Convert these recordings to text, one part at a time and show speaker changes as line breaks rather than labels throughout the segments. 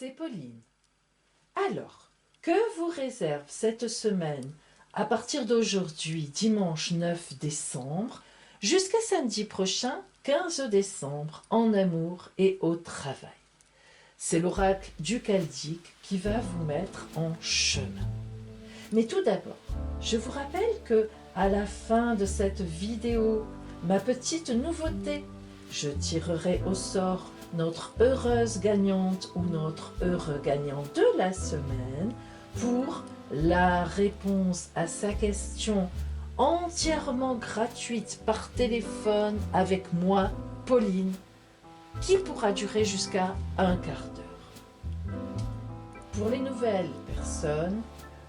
c'est Pauline. Alors, que vous réserve cette semaine à partir d'aujourd'hui, dimanche 9 décembre, jusqu'à samedi prochain, 15 décembre, en amour et au travail? C'est l'oracle du Chaldéque qui va vous mettre en chemin. Mais tout d'abord, je vous rappelle que à la fin de cette vidéo, ma petite nouveauté, je tirerai au sort notre heureuse gagnante ou notre heureux gagnant de la semaine pour la réponse à sa question entièrement gratuite par téléphone avec moi, Pauline, qui pourra durer jusqu'à un quart d'heure. Pour les nouvelles personnes,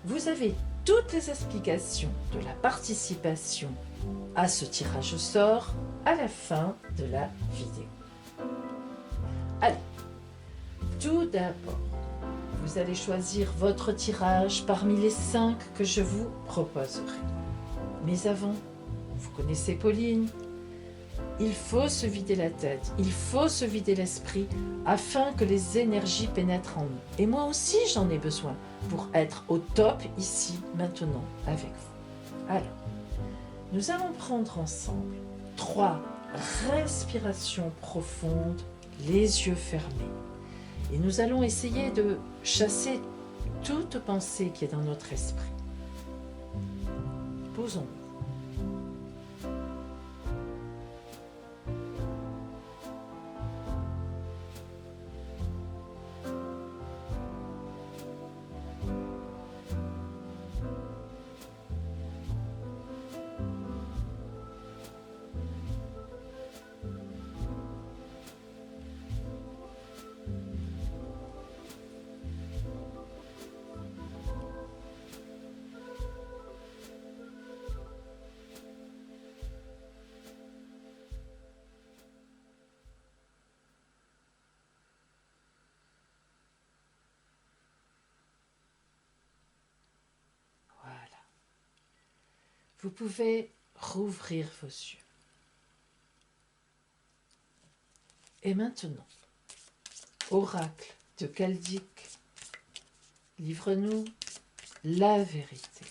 vous avez toutes les explications de la participation à ce tirage au sort à la fin de la vidéo. Allez, tout d'abord, vous allez choisir votre tirage parmi les 5 que je vous proposerai. Mais avant, vous connaissez Pauline, il faut se vider la tête, il faut se vider l'esprit afin que les énergies pénètrent en nous. Et moi aussi, j'en ai besoin pour être au top ici, maintenant, avec vous. Alors, nous allons prendre ensemble 3 respirations profondes, les yeux fermés. Et nous allons essayer de chasser toute pensée qui est dans notre esprit. Posons-nous. Voilà. Vous pouvez rouvrir vos yeux. Et maintenant, oracle de Chaldéque, livre-nous la vérité.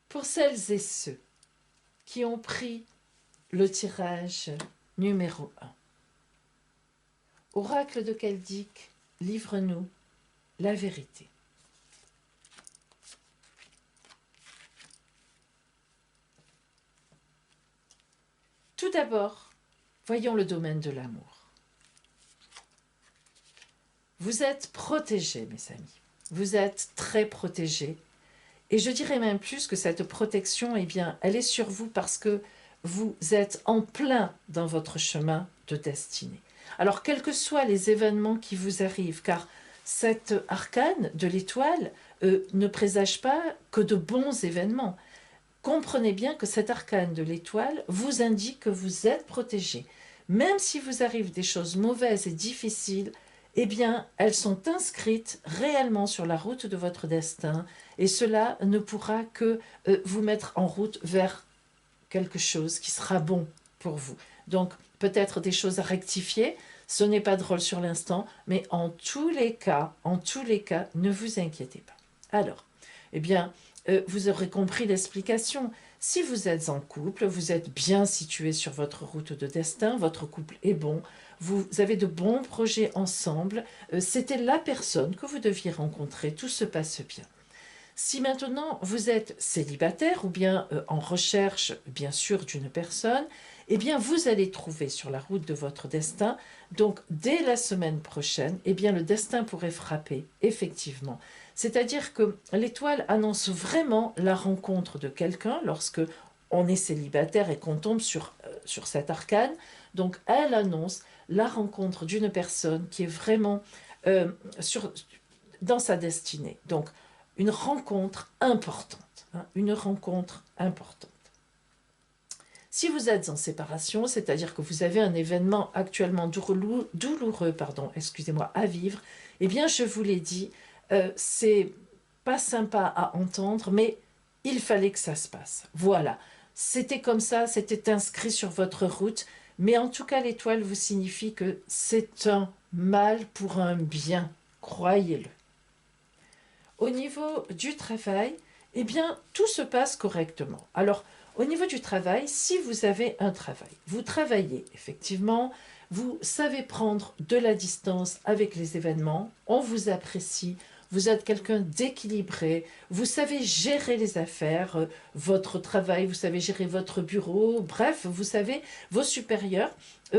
Pour celles et ceux qui ont pris le tirage numéro 1, oracle de Chaldéque, livre-nous la vérité. Tout d'abord, voyons le domaine de l'amour. Vous êtes protégés, mes amis. Vous êtes très protégés. Et je dirais même plus que cette protection, eh bien, elle est sur vous parce que vous êtes en plein dans votre chemin de destinée. Alors, quels que soient les événements qui vous arrivent, car cet arcane de l'étoile ne présage pas que de bons événements. Comprenez bien que cet arcane de l'étoile vous indique que vous êtes protégé. Même si vous arrivent des choses mauvaises et difficiles, eh bien, elles sont inscrites réellement sur la route de votre destin et cela ne pourra que vous mettre en route vers quelque chose qui sera bon pour vous. Donc, peut-être des choses à rectifier, ce n'est pas drôle sur l'instant, mais en tous les cas, ne vous inquiétez pas. Alors, eh bien, vous aurez compris l'explication. Si vous êtes en couple, vous êtes bien situé sur votre route de destin, votre couple est bon, vous avez de bons projets ensemble, c'était la personne que vous deviez rencontrer, tout se passe bien. Si maintenant vous êtes célibataire ou bien en recherche bien sûr d'une personne, eh bien vous allez trouver sur la route de votre destin. Donc dès la semaine prochaine, eh bien le destin pourrait frapper effectivement. C'est-à-dire que l'étoile annonce vraiment la rencontre de quelqu'un lorsque on est célibataire et qu'on tombe sur cet arcane. Donc elle annonce la rencontre d'une personne qui est vraiment dans sa destinée. Donc une rencontre importante. hein, une rencontre importante. Si vous êtes en séparation, c'est-à-dire que vous avez un événement actuellement douloureux, pardon, excusez-moi, à vivre, eh bien, je vous l'ai dit, c'est pas sympa à entendre, mais il fallait que ça se passe. Voilà, c'était comme ça, c'était inscrit sur votre route, mais en tout cas, l'étoile vous signifie que c'est un mal pour un bien, croyez-le. Au niveau du travail, eh bien, tout se passe correctement. Alors, au niveau du travail, si vous avez un travail, vous travaillez effectivement, vous savez prendre de la distance avec les événements, on vous apprécie, vous êtes quelqu'un d'équilibré, vous savez gérer les affaires, votre travail, vous savez gérer votre bureau, bref, vous savez, vos supérieurs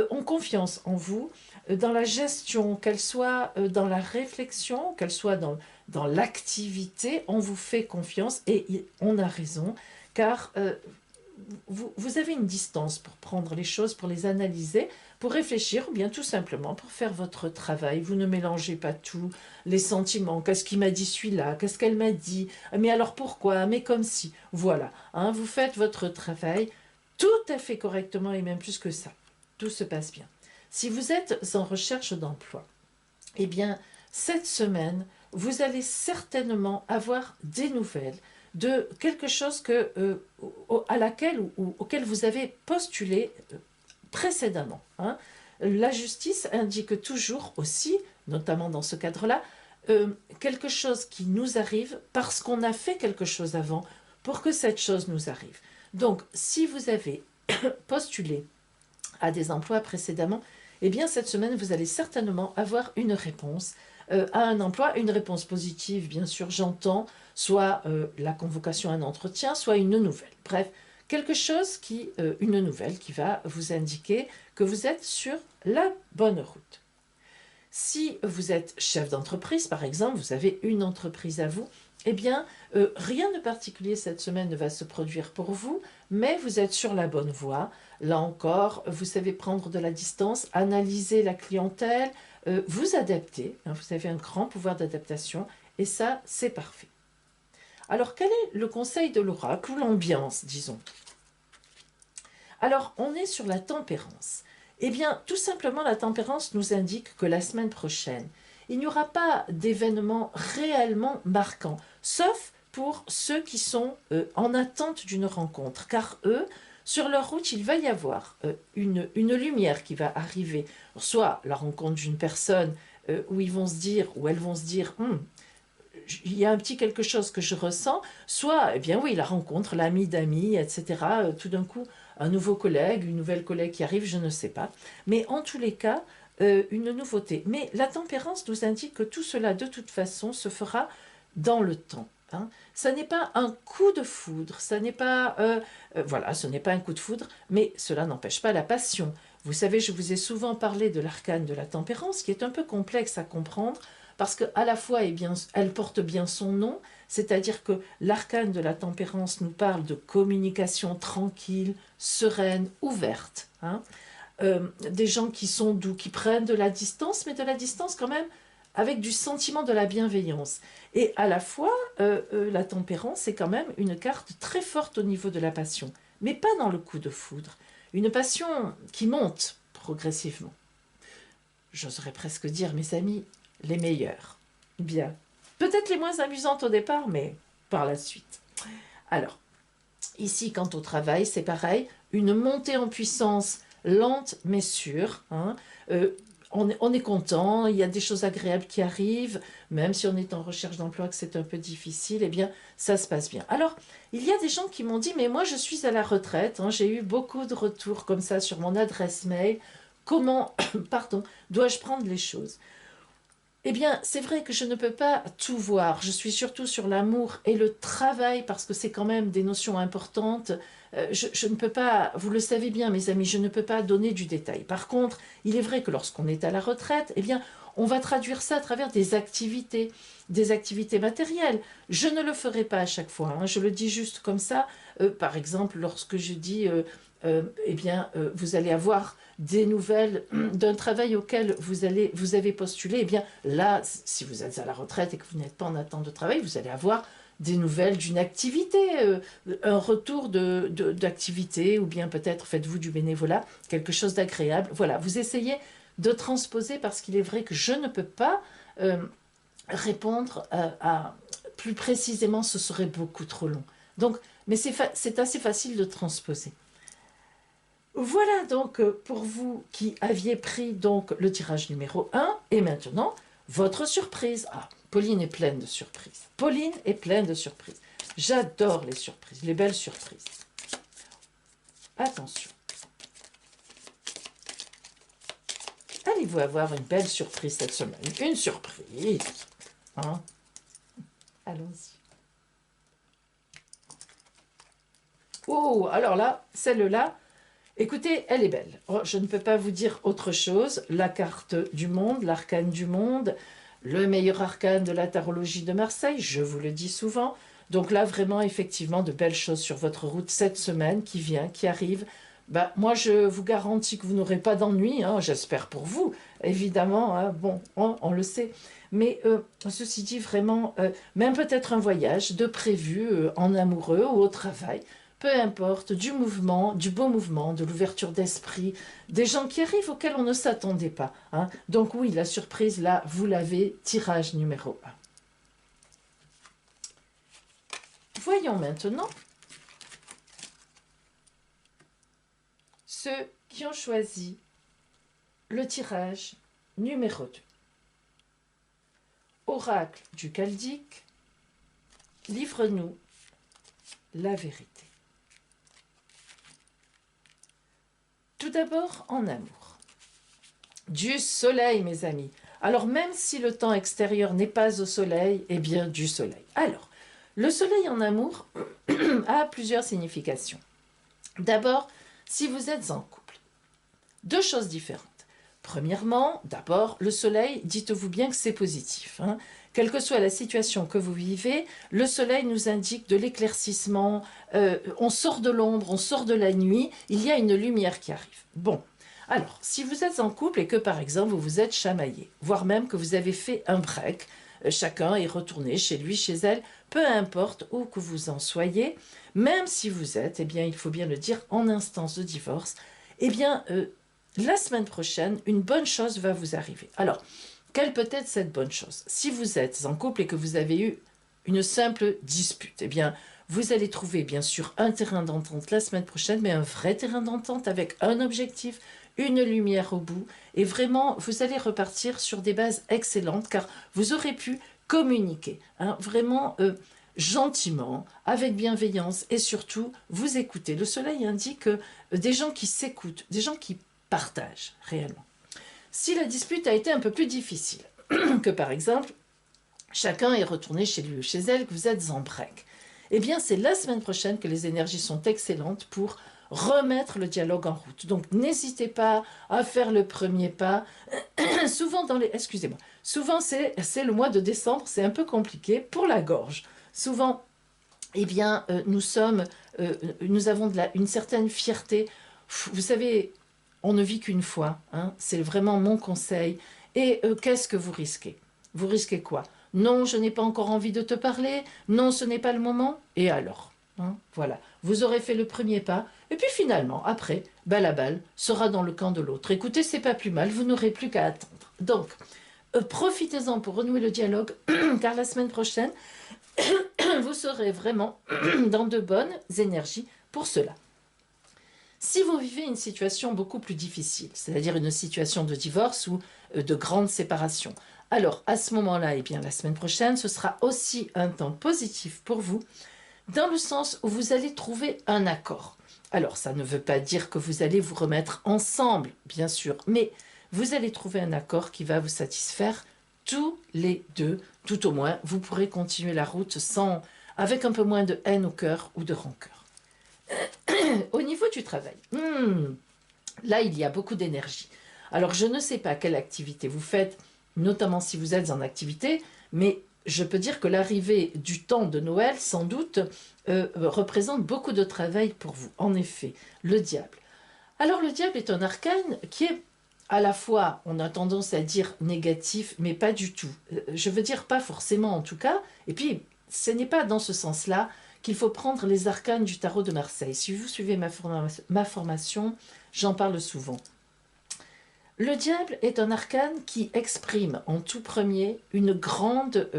ont confiance en vous, dans la gestion, qu'elle soit dans la réflexion, qu'elle soit dans l'activité, on vous fait confiance et on a raison, car vous avez une distance pour prendre les choses, pour les analyser, pour réfléchir, ou bien tout simplement pour faire votre travail. Vous ne mélangez pas tout, les sentiments, qu'est-ce qu'il m'a dit celui-là, qu'est-ce qu'elle m'a dit, mais alors pourquoi, mais comme si. Voilà, hein, vous faites votre travail tout à fait correctement et même plus que ça. Tout se passe bien. Si vous êtes en recherche d'emploi, eh bien, cette semaine, vous allez certainement avoir des nouvelles de quelque chose à laquelle ou auquel vous avez postulé précédemment. Hein. La justice indique toujours aussi, notamment dans ce cadre-là, quelque chose qui nous arrive parce qu'on a fait quelque chose avant pour que cette chose nous arrive. Donc, si vous avez postulé à des emplois précédemment, eh bien, cette semaine, vous allez certainement avoir une réponse à un emploi, une réponse positive, bien sûr, j'entends, soit la convocation à un entretien, soit une nouvelle. Bref, quelque chose une nouvelle qui va vous indiquer que vous êtes sur la bonne route. Si vous êtes chef d'entreprise, par exemple, vous avez une entreprise à vous, eh bien, rien de particulier cette semaine ne va se produire pour vous, mais vous êtes sur la bonne voie. Là encore, vous savez prendre de la distance, analyser la clientèle, vous adapter, hein, vous avez un grand pouvoir d'adaptation, et ça, c'est parfait. Alors, quel est le conseil de l'oracle, ou l'ambiance, disons? Alors, on est sur la tempérance. Eh bien, tout simplement, la tempérance nous indique que la semaine prochaine, il n'y aura pas d'événements réellement marquants, sauf pour ceux qui sont en attente d'une rencontre, car eux, sur leur route, il va y avoir une lumière qui va arriver, soit la rencontre d'une personne où ils vont se dire, où elles vont se dire, il y a un petit quelque chose que je ressens, soit, eh bien oui, la rencontre, l'ami d'amis, etc. Tout d'un coup, un nouveau collègue, une nouvelle collègue qui arrive, je ne sais pas. Mais en tous les cas, une nouveauté. Mais la tempérance nous indique que tout cela, de toute façon, se fera dans le temps. Hein. Ça n'est pas un coup de foudre, ça n'est pas, voilà, ce n'est pas un coup de foudre, mais cela n'empêche pas la passion. Vous savez, je vous ai souvent parlé de l'arcane de la tempérance, qui est un peu complexe à comprendre, parce qu'à la fois, eh bien, elle porte bien son nom, c'est-à-dire que l'arcane de la tempérance nous parle de communication tranquille, sereine, ouverte. Hein. Des gens qui sont doux, qui prennent de la distance, mais de la distance quand même avec du sentiment de la bienveillance. Et à la fois, la tempérance est quand même une carte très forte au niveau de la passion, mais pas dans le coup de foudre. Une passion qui monte progressivement. J'oserais presque dire, mes amis, les meilleures. Bien. Peut-être les moins amusantes au départ, mais par la suite. Alors, ici, quant au travail, c'est pareil. Une montée en puissance lente mais sûre. Hein. On est content, il y a des choses agréables qui arrivent, même si on est en recherche d'emploi, que c'est un peu difficile, eh bien, ça se passe bien. Alors, il y a des gens qui m'ont dit, mais moi, je suis à la retraite, hein, j'ai eu beaucoup de retours comme ça sur mon adresse mail. Comment, pardon, dois-je prendre les choses? Eh bien, c'est vrai que je ne peux pas tout voir. Je suis surtout sur l'amour et le travail parce que c'est quand même des notions importantes. Je ne peux pas, vous le savez bien, mes amis, je ne peux pas donner du détail. Par contre, il est vrai que lorsqu'on est à la retraite, eh bien, on va traduire ça à travers des activités matérielles. Je ne le ferai pas à chaque fois, hein, je le dis juste comme ça. Par exemple, lorsque je dis, eh bien, vous allez avoir des nouvelles d'un travail auquel vous avez postulé, eh bien là, si vous êtes à la retraite et que vous n'êtes pas en attente de travail, vous allez avoir des nouvelles d'une activité, un retour d'activité, ou bien peut-être faites-vous du bénévolat, quelque chose d'agréable. Voilà, vous essayez de transposer parce qu'il est vrai que je ne peux pas euh, répondre plus précisément, ce serait beaucoup trop long. Donc, mais c'est assez facile de transposer. Voilà donc pour vous qui aviez pris donc le tirage numéro 1 et maintenant votre surprise. Ah, Pauline est pleine de surprises. Pauline est pleine de surprises. J'adore les surprises, les belles surprises. Attention. Allez-vous avoir une belle surprise cette semaine? Une surprise. Hein? Allons-y. Oh, alors là, celle-là, écoutez, elle est belle. Oh, je ne peux pas vous dire autre chose. La carte du monde, l'arcane du monde, le meilleur arcane de la tarologie de Marseille, je vous le dis souvent. Donc là, vraiment, effectivement, de belles choses sur votre route cette semaine qui vient, qui arrive. Bah, moi, je vous garantis que vous n'aurez pas d'ennui, hein, j'espère pour vous, évidemment. Hein, bon, on le sait. Mais ceci dit, vraiment, même peut-être un voyage de prévu en amoureux ou au travail, peu importe, du mouvement, du beau mouvement, de l'ouverture d'esprit, des gens qui arrivent auxquels on ne s'attendait pas. Hein. Donc oui, la surprise, là, vous l'avez, tirage numéro 1. Voyons maintenant ceux qui ont choisi le tirage numéro 2. Oracle du Chaldique, livre-nous la vérité. Tout d'abord, en amour. Du soleil, mes amis. Alors, même si le temps extérieur n'est pas au soleil, eh bien, du soleil. Alors, le soleil en amour a plusieurs significations. D'abord, si vous êtes en couple, deux choses différentes. Premièrement, d'abord, le soleil, dites-vous bien que c'est positif. Hein. Quelle que soit la situation que vous vivez, le soleil nous indique de l'éclaircissement, on sort de l'ombre, on sort de la nuit, il y a une lumière qui arrive. Bon, alors, si vous êtes en couple et que par exemple vous vous êtes chamaillé, voire même que vous avez fait un break, chacun est retourné chez lui, chez elle, peu importe où que vous en soyez, même si vous êtes, eh bien il faut bien le dire, en instance de divorce, eh bien la semaine prochaine, une bonne chose va vous arriver. Alors, quelle peut être cette bonne chose? Si vous êtes en couple et que vous avez eu une simple dispute, eh bien, vous allez trouver bien sûr un terrain d'entente la semaine prochaine, mais un vrai terrain d'entente avec un objectif, une lumière au bout. Et vraiment, vous allez repartir sur des bases excellentes car vous aurez pu communiquer, hein, vraiment gentiment, avec bienveillance et surtout vous écouter. Le soleil indique des gens qui s'écoutent, des gens qui partagent réellement. Si la dispute a été un peu plus difficile, que par exemple, chacun est retourné chez lui ou chez elle, que vous êtes en break, eh bien c'est la semaine prochaine que les énergies sont excellentes pour remettre le dialogue en route. Donc n'hésitez pas à faire le premier pas. Souvent dans les... Excusez-moi. Souvent c'est le mois de décembre, c'est un peu compliqué pour la gorge. Souvent, eh bien, nous avons une certaine fierté. Vous savez, on ne vit qu'une fois, hein, c'est vraiment mon conseil. Et qu'est-ce que vous risquez? Vous risquez quoi? Non, je n'ai pas encore envie de te parler. Non, ce n'est pas le moment. Et alors, hein, voilà, vous aurez fait le premier pas. Et puis finalement, après, la balle sera dans le camp de l'autre. Écoutez, c'est pas plus mal, vous n'aurez plus qu'à attendre. Donc, profitez-en pour renouer le dialogue, car la semaine prochaine, vous serez vraiment dans de bonnes énergies pour cela. Si vous vivez une situation beaucoup plus difficile, c'est-à-dire une situation de divorce ou de grande séparation, alors à ce moment-là, eh bien, la semaine prochaine, ce sera aussi un temps positif pour vous, dans le sens où vous allez trouver un accord. Alors, ça ne veut pas dire que vous allez vous remettre ensemble, bien sûr, mais vous allez trouver un accord qui va vous satisfaire tous les deux. Tout au moins, vous pourrez continuer la route avec un peu moins de haine au cœur ou de rancœur. Au niveau du travail, là, il y a beaucoup d'énergie. Alors, je ne sais pas quelle activité vous faites, notamment si vous êtes en activité, mais je peux dire que l'arrivée du temps de Noël, sans doute, représente beaucoup de travail pour vous. En effet, le diable. Alors, le diable est un arcane qui est à la fois, on a tendance à dire négatif, mais pas du tout. Je veux dire pas forcément en tout cas. Et puis, ce n'est pas dans ce sens-là qu'il faut prendre les arcanes du tarot de Marseille. Si vous suivez ma formation, j'en parle souvent. Le diable est un arcane qui exprime en tout premier une grande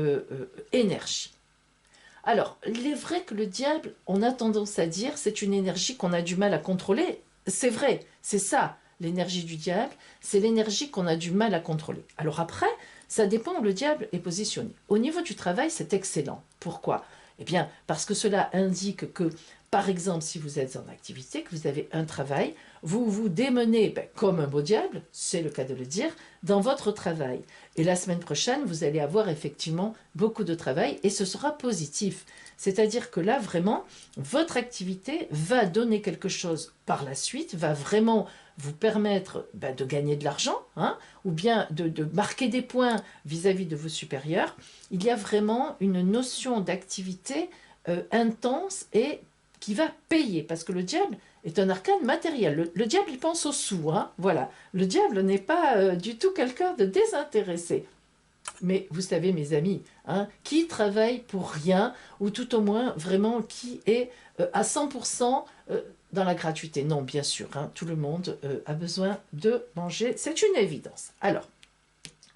énergie. Alors, il est vrai que le diable, on a tendance à dire, c'est une énergie qu'on a du mal à contrôler. C'est vrai, c'est ça, l'énergie du diable, c'est l'énergie qu'on a du mal à contrôler. Alors après, ça dépend où le diable est positionné. Au niveau du travail, c'est excellent. Pourquoi? Eh bien, parce que cela indique que, par exemple, si vous êtes en activité, que vous avez un travail, vous vous démenez comme un beau diable, c'est le cas de le dire, dans votre travail. Et la semaine prochaine, vous allez avoir effectivement beaucoup de travail et ce sera positif. C'est-à-dire que là, vraiment, votre activité va donner quelque chose par la suite, va vraiment vous permettre de gagner de l'argent, hein, ou bien de marquer des points vis-à-vis de vos supérieurs. Il y a vraiment une notion d'activité intense et qui va payer, parce que le diable est un arcane matériel. Le diable, il pense aux sous, hein, voilà. Le diable n'est pas du tout quelqu'un de désintéressé. Mais vous savez, mes amis, hein, qui travaille pour rien, ou tout au moins vraiment qui est à 100% dans la gratuité? Non, bien sûr, hein, tout le monde a besoin de manger, c'est une évidence. Alors,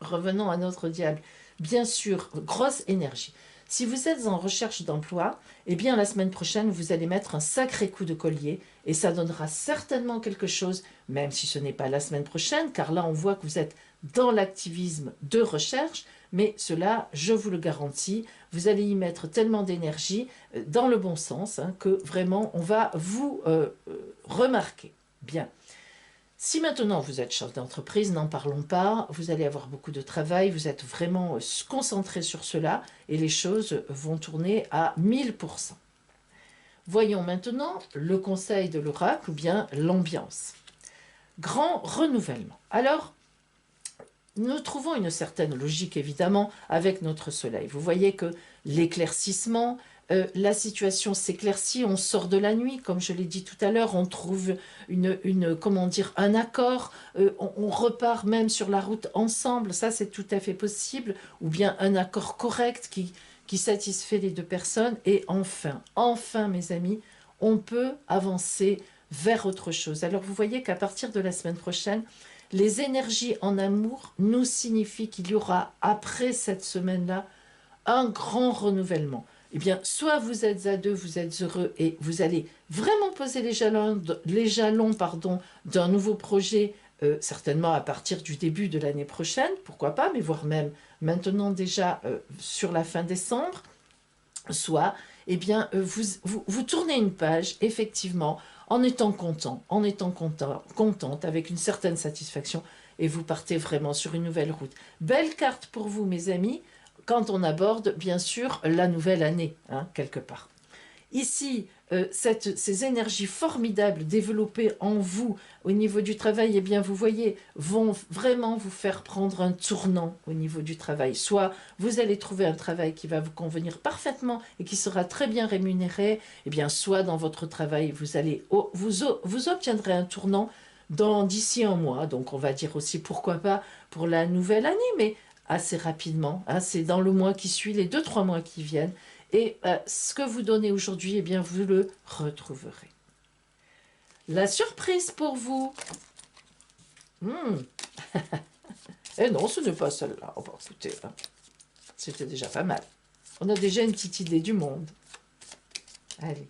revenons à notre diable. Bien sûr, grosse énergie. Si vous êtes en recherche d'emploi, eh bien la semaine prochaine, vous allez mettre un sacré coup de collier et ça donnera certainement quelque chose, même si ce n'est pas la semaine prochaine, car là on voit que vous êtes dans l'activisme de recherche, mais cela, je vous le garantis, vous allez y mettre tellement d'énergie dans le bon sens hein, que vraiment on va vous remarquer. Bien. Si maintenant vous êtes chef d'entreprise, n'en parlons pas, vous allez avoir beaucoup de travail, vous êtes vraiment concentré sur cela et les choses vont tourner à 1000%. Voyons maintenant le conseil de l'oracle ou bien l'ambiance. Grand renouvellement. Alors, nous trouvons une certaine logique évidemment avec notre soleil. Vous voyez que l'éclaircissement, la situation s'éclaircit, on sort de la nuit, comme je l'ai dit tout à l'heure, on trouve comment dire, un accord, on repart même sur la route ensemble, ça c'est tout à fait possible, ou bien un accord correct qui satisfait les deux personnes, et enfin mes amis, on peut avancer vers autre chose. Alors vous voyez qu'à partir de la semaine prochaine, les énergies en amour nous signifient qu'il y aura après cette semaine-là un grand renouvellement. Eh bien, soit vous êtes à deux, vous êtes heureux et vous allez vraiment poser les jalons d'un nouveau projet, certainement à partir du début de l'année prochaine, pourquoi pas, mais voire même maintenant déjà sur la fin décembre, soit eh bien, vous tournez une page, effectivement, en étant contente, avec une certaine satisfaction, et vous partez vraiment sur une nouvelle route. Belle carte pour vous, mes amis, quand on aborde, bien sûr, la nouvelle année, hein, quelque part. Ici, ces énergies formidables développées en vous au niveau du travail, eh bien, vous voyez, vont vraiment vous faire prendre un tournant au niveau du travail. Soit vous allez trouver un travail qui va vous convenir parfaitement et qui sera très bien rémunéré, eh bien, soit dans votre travail, vous obtiendrez un tournant d'ici un mois. Donc, on va dire aussi, pourquoi pas, pour la nouvelle année, mais assez rapidement. Hein, c'est dans le mois qui suit, les 2-3 mois qui viennent. Et ce que vous donnez aujourd'hui, eh bien, vous le retrouverez. La surprise pour vous. Eh non, ce n'est pas celle-là. Oh, bah, écoutez, hein, c'était déjà pas mal. On a déjà une petite idée du monde. Allez.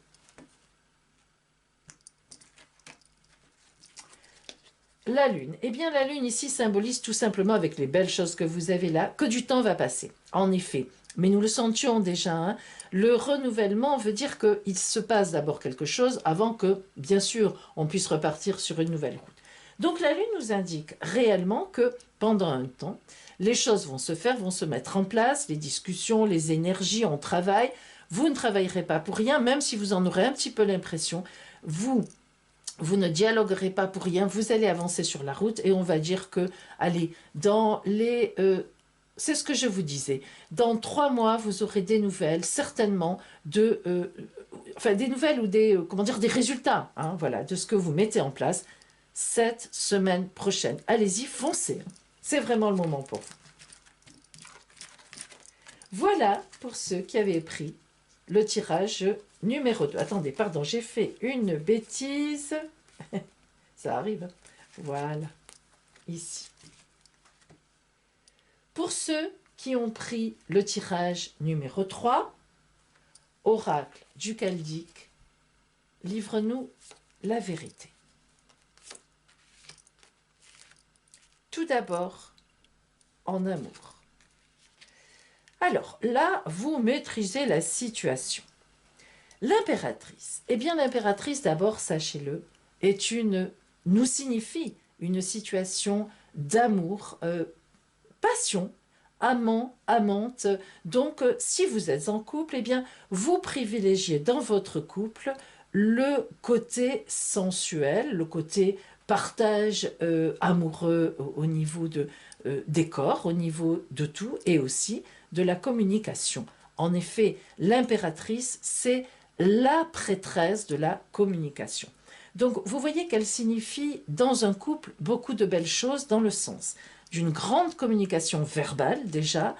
La lune. Eh bien, la lune ici symbolise tout simplement, avec les belles choses que vous avez là, que du temps va passer. En effet. Mais nous le sentions déjà, hein. Le renouvellement veut dire qu'il se passe d'abord quelque chose avant que, bien sûr, on puisse repartir sur une nouvelle route. Donc la Lune nous indique réellement que pendant un temps, les choses vont se faire, vont se mettre en place, les discussions, les énergies, on travaille. Vous ne travaillerez pas pour rien, même si vous en aurez un petit peu l'impression. Vous ne dialoguerez pas pour rien, vous allez avancer sur la route et on va dire que, allez, dans les... c'est ce que je vous disais. Dans 3 mois, vous aurez des nouvelles, certainement, enfin des nouvelles ou comment dire, des résultats, hein, voilà, de ce que vous mettez en place cette semaine prochaine. Allez-y, foncez. C'est vraiment le moment pour vous. Voilà pour ceux qui avaient pris le tirage numéro 2. Attendez, pardon, j'ai fait une bêtise. Ça arrive. Hein. Voilà, ici. Pour ceux qui ont pris le tirage numéro 3, oracle du Chaldéque, livre-nous la vérité. Tout d'abord, en amour. Alors là, vous maîtrisez la situation. L'impératrice, eh bien l'impératrice d'abord, sachez-le, nous signifie une situation d'amour, passion, amant, amante. Donc si vous êtes en couple, eh bien vous privilégiez dans votre couple le côté sensuel, le côté partage amoureux au niveau des corps, au niveau de tout et aussi de la communication. En effet, l'impératrice, c'est la prêtresse de la communication. Donc, vous voyez qu'elle signifie dans un couple beaucoup de belles choses dans le sens d'une grande communication verbale déjà,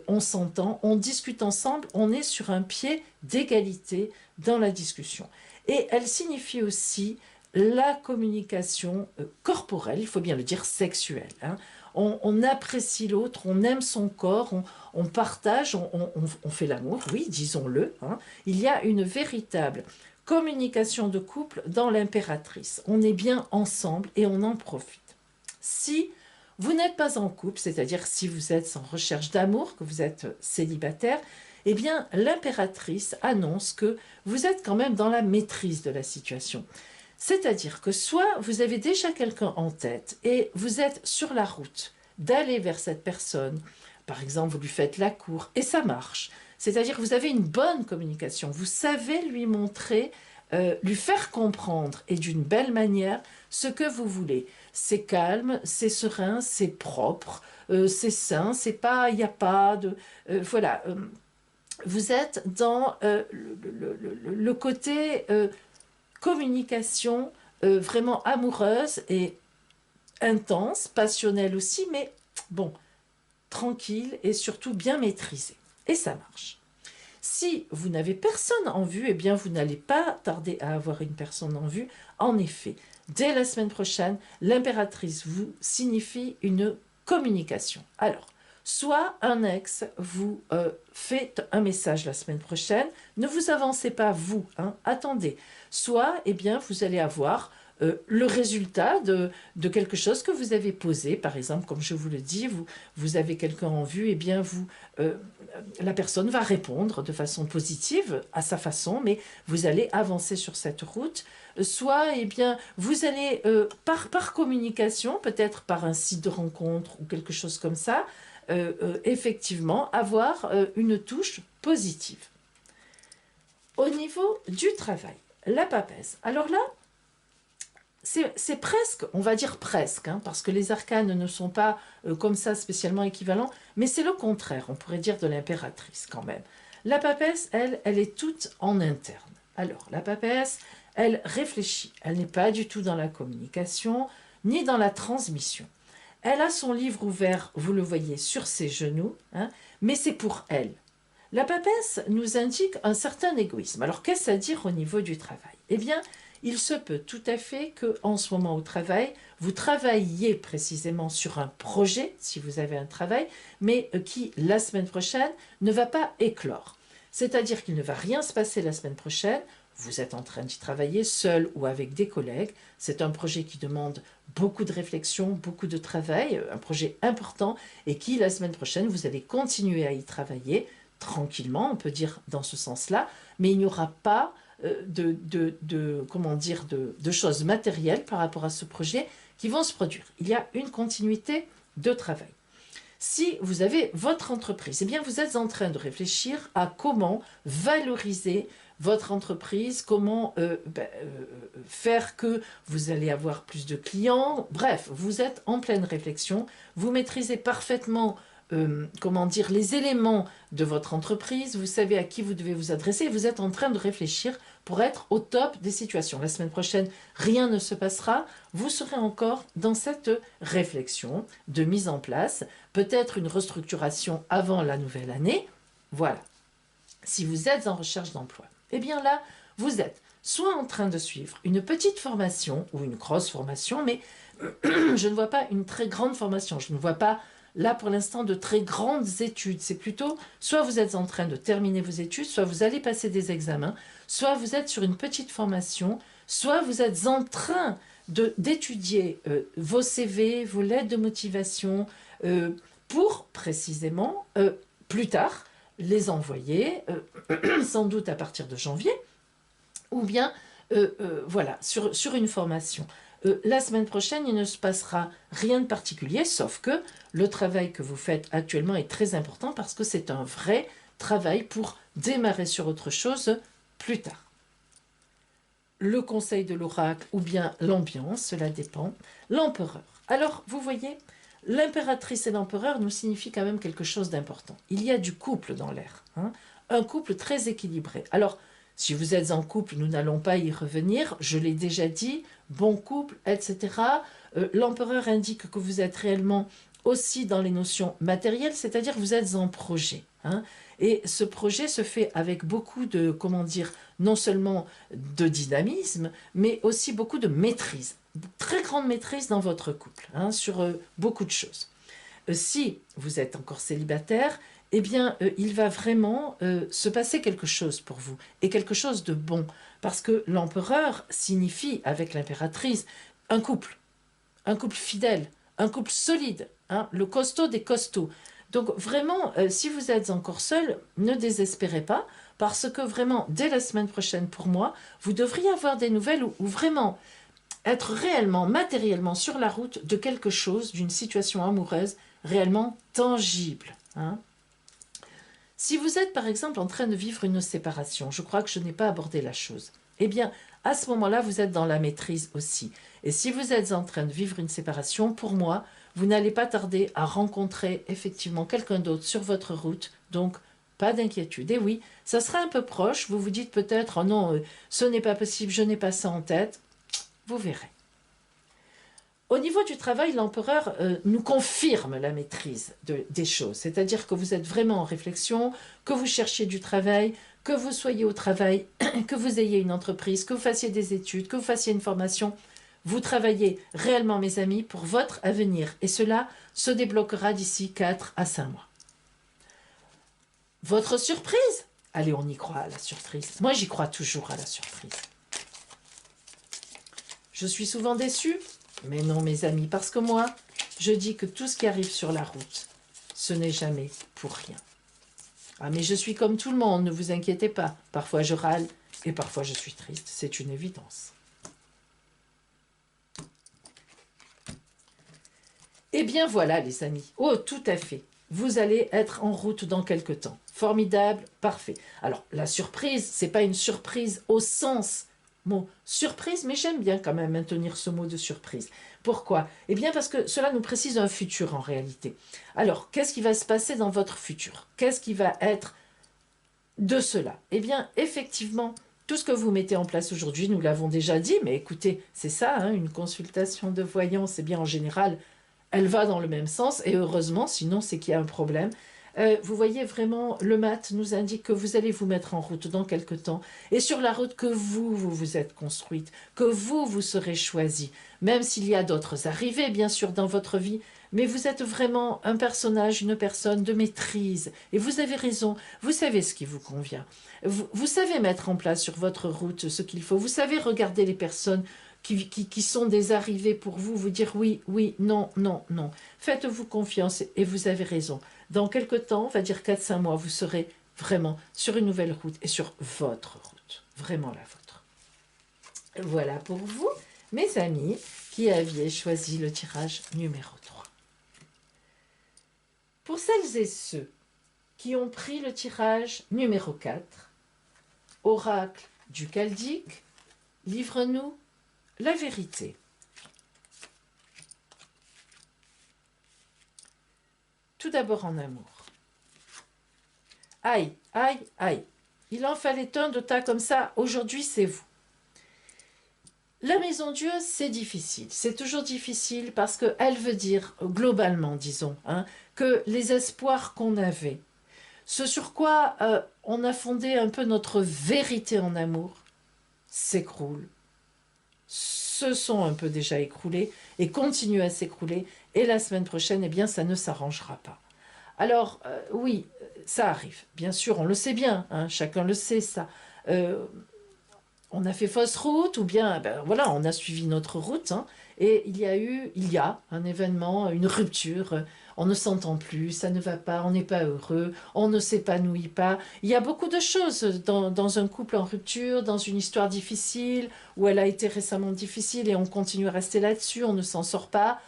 on s'entend, on discute ensemble, on est sur un pied d'égalité dans la discussion. Et elle signifie aussi la communication corporelle, il faut bien le dire sexuelle. Hein. On apprécie l'autre, on aime son corps, on partage, on fait l'amour, oui, disons-le. Hein. Il y a une véritable communication de couple dans l'impératrice. On est bien ensemble et on en profite. Si vous n'êtes pas en couple, c'est-à-dire si vous êtes en recherche d'amour, que vous êtes célibataire, eh bien l'impératrice annonce que vous êtes quand même dans la maîtrise de la situation. C'est-à-dire que soit vous avez déjà quelqu'un en tête et vous êtes sur la route d'aller vers cette personne, par exemple vous lui faites la cour et ça marche, c'est-à-dire que vous avez une bonne communication, vous savez lui montrer, lui faire comprendre et d'une belle manière ce que vous voulez. C'est calme, c'est serein, c'est propre, c'est sain, c'est pas, il n'y a pas de... voilà, vous êtes dans le côté communication vraiment amoureuse et intense, passionnelle aussi, mais bon, tranquille et surtout bien maîtrisée. Et ça marche. Si vous n'avez personne en vue, eh bien vous n'allez pas tarder à avoir une personne en vue. En effet, dès la semaine prochaine, l'impératrice vous signifie une communication. Alors, soit un ex vous fait un message la semaine prochaine, ne vous avancez pas vous, hein, attendez. Soit, eh bien, vous allez avoir le résultat de quelque chose que vous avez posé. Par exemple, comme je vous le dis, vous avez quelqu'un en vue, eh bien, la personne va répondre de façon positive à sa façon, mais vous allez avancer sur cette route. Soit, eh bien, vous allez, par communication, peut-être par un site de rencontre ou quelque chose comme ça, effectivement, avoir une touche positive. Au niveau du travail, la papesse. Alors là, c'est presque, on va dire presque, hein, parce que les arcanes ne sont pas comme ça spécialement équivalents, mais c'est le contraire, on pourrait dire de l'impératrice quand même. La papesse, elle est toute en interne. Alors, la papesse, elle réfléchit, elle n'est pas du tout dans la communication, ni dans la transmission. Elle a son livre ouvert, vous le voyez, sur ses genoux, hein, mais c'est pour elle. La papesse nous indique un certain égoïsme. Alors, qu'est-ce à dire au niveau du travail? Eh bien, il se peut tout à fait qu'en ce moment au travail, vous travailliez précisément sur un projet, si vous avez un travail, mais qui, la semaine prochaine, ne va pas éclore. C'est-à-dire qu'il ne va rien se passer la semaine prochaine, vous êtes en train d'y travailler seul ou avec des collègues. C'est un projet qui demande beaucoup de réflexion, beaucoup de travail, un projet important et qui, la semaine prochaine, vous allez continuer à y travailler tranquillement, on peut dire dans ce sens-là, mais il n'y aura pas de choses matérielles par rapport à ce projet qui vont se produire. Il y a une continuité de travail. Si vous avez votre entreprise, eh bien vous êtes en train de réfléchir à comment valoriser votre entreprise, comment faire que vous allez avoir plus de clients. Bref, vous êtes en pleine réflexion, vous maîtrisez parfaitement les éléments de votre entreprise, vous savez à qui vous devez vous adresser, vous êtes en train de réfléchir pour être au top des situations. La semaine prochaine, rien ne se passera, vous serez encore dans cette réflexion de mise en place, peut-être une restructuration avant la nouvelle année, Voilà. Si vous êtes en recherche d'emploi, eh bien là, vous êtes soit en train de suivre une petite formation ou une grosse formation, mais je ne vois pas une très grande formation. Je ne vois pas là pour l'instant de très grandes études. C'est plutôt soit vous êtes en train de terminer vos études, soit vous allez passer des examens, soit vous êtes sur une petite formation, soit vous êtes en train d'étudier vos CV, vos lettres de motivation pour précisément plus tard les envoyer, sans doute à partir de janvier, ou bien voilà, sur une formation. La semaine prochaine, il ne se passera rien de particulier, sauf que le travail que vous faites actuellement est très important parce que c'est un vrai travail pour démarrer sur autre chose plus tard. Le conseil de l'oracle ou bien l'ambiance, cela dépend. L'empereur. Alors, vous voyez, l'impératrice et l'empereur nous signifient quand même quelque chose d'important. Il y a du couple dans l'air, hein, un couple très équilibré. Alors, si vous êtes en couple, nous n'allons pas y revenir, je l'ai déjà dit, bon couple, etc. L'empereur indique que vous êtes réellement aussi dans les notions matérielles, c'est-à-dire que vous êtes en projet. Hein, et ce projet se fait avec beaucoup de, comment dire, non seulement de dynamisme, mais aussi beaucoup de maîtrise. Très grande maîtrise dans votre couple, hein, sur beaucoup de choses. Si vous êtes encore célibataire, eh bien, il va vraiment se passer quelque chose pour vous, et quelque chose de bon, parce que l'empereur signifie, avec l'impératrice, un couple fidèle, un couple solide, hein, le costaud des costauds. Donc vraiment, si vous êtes encore seul, ne désespérez pas, parce que vraiment, dès la semaine prochaine pour moi, vous devriez avoir des nouvelles ou vraiment être réellement, matériellement sur la route de quelque chose, d'une situation amoureuse réellement tangible. Hein. Si vous êtes par exemple en train de vivre une séparation, je crois que je n'ai pas abordé la chose, eh bien à ce moment-là, vous êtes dans la maîtrise aussi. Et si vous êtes en train de vivre une séparation, pour moi, vous n'allez pas tarder à rencontrer effectivement quelqu'un d'autre sur votre route, donc pas d'inquiétude. Et oui, ça sera un peu proche, vous vous dites peut-être, oh non, ce n'est pas possible, je n'ai pas ça en tête, vous verrez. Au niveau du travail, l'empereur nous confirme la maîtrise des choses, c'est-à-dire que vous êtes vraiment en réflexion, que vous cherchiez du travail, que vous soyez au travail, que vous ayez une entreprise, que vous fassiez des études, que vous fassiez une formation. Vous travaillez réellement, mes amis, pour votre avenir, et cela se débloquera d'ici 4 à 5 mois. Votre surprise? Allez, on y croit à la surprise. Moi, j'y crois toujours à la surprise. Je suis souvent déçue. Mais non, mes amis, parce que moi, je dis que tout ce qui arrive sur la route, ce n'est jamais pour rien. Ah, mais je suis comme tout le monde, ne vous inquiétez pas. Parfois je râle et parfois je suis triste, c'est une évidence. Eh bien voilà, les amis. Oh, tout à fait. Vous allez être en route dans quelque temps. Formidable, parfait. Alors, la surprise, c'est pas une surprise au sens mot surprise, mais j'aime bien quand même maintenir ce mot de surprise. Pourquoi? Eh bien parce que cela nous précise un futur en réalité. Alors, qu'est-ce qui va se passer dans votre futur? Qu'est-ce qui va être de cela? Eh bien, effectivement, tout ce que vous mettez en place aujourd'hui, nous l'avons déjà dit, mais écoutez, c'est ça, hein, une consultation de voyance, eh bien en général, elle va dans le même sens, et heureusement, sinon c'est qu'il y a un problème. Vous voyez vraiment, le mat nous indique que vous allez vous mettre en route dans quelque temps, et sur la route que vous êtes construite, que vous serez choisi, même s'il y a d'autres arrivées, bien sûr, dans votre vie, mais vous êtes vraiment un personnage, une personne de maîtrise, et vous avez raison, vous savez ce qui vous convient. Vous savez mettre en place sur votre route ce qu'il faut, vous savez regarder les personnes qui sont des arrivées pour vous, vous dire oui, oui, non, non, non. Faites-vous confiance et vous avez raison. Dans quelque temps, on va dire 4-5 mois, vous serez vraiment sur une nouvelle route et sur votre route, vraiment la vôtre. Voilà pour vous, mes amis, qui aviez choisi le tirage numéro 3. Pour celles et ceux qui ont pris le tirage numéro 4, Oracle du Chaldéque, livre-nous la vérité. Tout d'abord en amour. Aïe, aïe, aïe. Il en fallait un de tas comme ça. Aujourd'hui, c'est vous. La maison Dieu, c'est difficile. C'est toujours difficile parce qu'elle veut dire, globalement, disons, hein, que les espoirs qu'on avait ce sur quoi on a fondé un peu notre vérité en amour, s'écroule, se sont un peu déjà écroulés et continuent à s'écrouler. Et la semaine prochaine, eh bien, ça ne s'arrangera pas. Alors, oui, ça arrive. Bien sûr, on le sait bien, hein, chacun le sait, ça. Euh, on a fait fausse route ou bien, ben, voilà, on a suivi notre route, hein, et il y a un événement, une rupture. On ne s'entend plus, ça ne va pas, on n'est pas heureux, on ne s'épanouit pas. Il y a beaucoup de choses dans un couple en rupture, dans une histoire difficile, où elle a été récemment difficile et on continue à rester là-dessus, on ne s'en sort pas.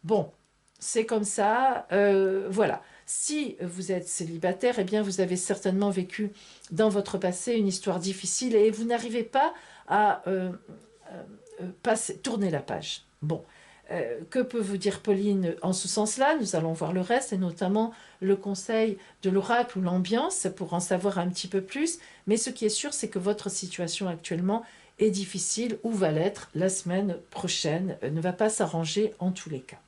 Bon, c'est comme ça, voilà. Si vous êtes célibataire, eh bien vous avez certainement vécu dans votre passé une histoire difficile et vous n'arrivez pas à tourner la page. Bon, que peut vous dire Pauline en ce sens-là? Nous allons voir le reste et notamment le conseil de l'oracle ou l'ambiance pour en savoir un petit peu plus. Mais ce qui est sûr, c'est que votre situation actuellement est difficile ou va l'être la semaine prochaine, ne va pas s'arranger en tous les cas.